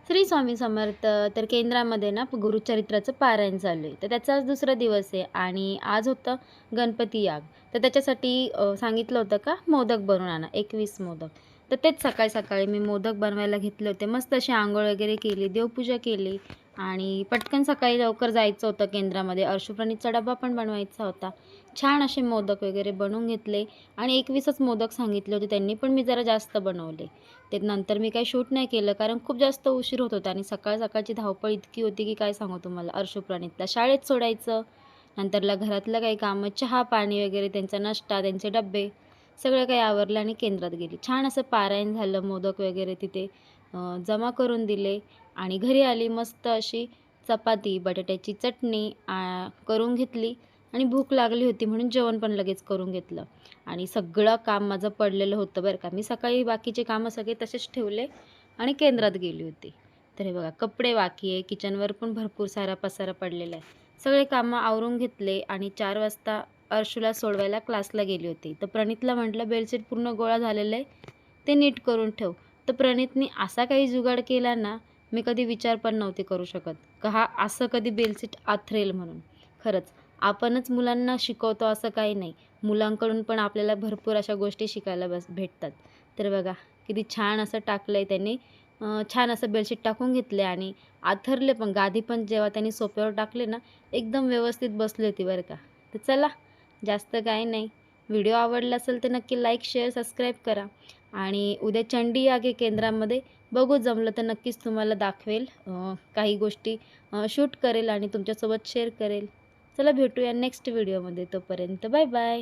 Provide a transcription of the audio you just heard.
श्री स्वामी समर्थ. तर केंद्रामध्ये ना गुरुचरित्राचं पारायण चालू आहे. तर त्याचा आज दुसरा दिवस आहे आणि आज होतं गणपती याग. तर त्याच्यासाठी सांगितलं होतं का मोदक बनवून आणा 21 मोदक. तर तेच सकाळी-सकाळी मी मोदक बनवायला घेतले होते. मस्त अशी अंघोळ वगैरे केली, देवपूजा केली आणि पटकन सकाळी लवकर जायचं होतं केंद्रामध्ये. अर्शुप्रणीतचा डबा पण बनवायचा होता. छान असे मोदक वगैरे बनवून घेतले आणि 21च मोदक सांगितले होते त्यांनी, पण मी जरा जास्त बनवले. ते नंतर मी काही शूट नाही केलं कारण खूप जास्त उशीर होत होता आणि सकाळची धावपळ इतकी होती की काय सांगू तुम्हाला. अर्शुप्रणीतला शाळेत सोडायचं, नंतरला घरातलं काही कामं, चहा पाणी वगैरे, त्यांचा नाश्ता, त्यांचे डब्बे सगळं काही आवरलं आणि केंद्रात गेली. छान असं पारायण झालं, मोदक वगैरे तिथे जमा करून दिले आणि घरी आली. मस्त अशी चपाती, बटाट्याची चटणी करून घेतली आणि भूक लागली होती म्हणून जेवण पण लगेच करून घेतलं. आणि सगळं काम माझं पडलेलं होतं बरं का. मी सकाळी बाकीचे कामं सगळे तसेच ठेवले आणि केंद्रात गेली होती. तर हे बघा, कपडे बाकी आहे, किचनवर पण भरपूर सारा पसारा पडलेला आहे. सगळे कामं आवरून घेतले आणि 4 वाजता अर्शूला सोडवायला क्लासला गेली होती. तर प्रणितला म्हटलं, बेडशीट पूर्ण गोळा झालेलं आहे, ते नीट करून ठेव. तर प्रणितनी असा काही जुगाड केला ना, मी कधी विचार पण नव्हते करू शकत, का हा असं कधी बेडशीट आथरेल म्हणून. खरंच आपणच मुलांना शिकवतो असं काही नाही. मुलांकडून पण आपल्याला भरपूर अशा गोष्टी शिकायला भेटतात. तर बघा किती छान असं टाकलं आहे त्यांनी. छान असं बेडशीट टाकून घेतले आणि आथरले पण. गादी पण जेव्हा त्यांनी सोफ्यावर टाकले ना, एकदम व्यवस्थित बसली होती बरं का. तर चला, जास्त काही नाही. व्हिडिओ आवडला असेल तर नक्की लाईक, शेअर, सबस्क्राईब करा. आणि उद्या चंडी याग आहे केंद्रामध्ये. बघू जमलं तर नक्कीच तुम्हाला दाखवेल. काही गोष्टी शूट करेल आणि तुमच्यासोबत शेअर करेल. चला भेटूया नेक्स्ट व्हिडिओमध्ये. तोपर्यंत बाय बाय.